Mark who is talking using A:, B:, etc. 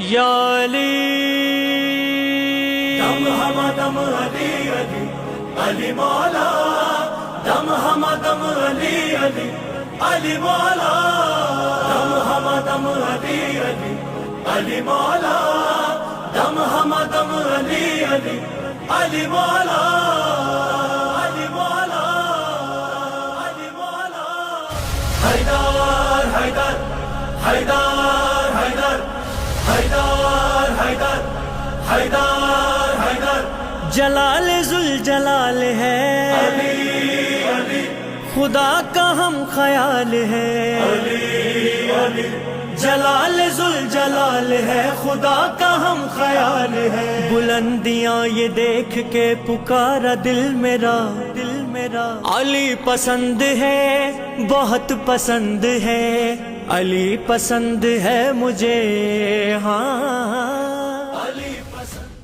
A: یا علی
B: دم ہم دم علی علی علی مولا، دم ہم دم علی علی علی مولا، دم ہم دم علی علی علی مولا، دم ہم دم علی علی علی مولا، علی مولا، علی مولا۔ حیدر حیدر حیدر حیدر حیدر حیدر حیدر حیدر،
A: جلال ذوالجلال ہے،
B: علی علی
A: خدا کا ہم خیال ہے،
B: علی علی
A: جلال ذوالجلال ہے، خدا کا ہم خیال ہے۔ بلندیاں یہ دیکھ کے پکارا دل میرا، دل میرا علی پسند ہے، بہت پسند ہے، علی پسند ہے مجھے، ہاں
B: علی پسند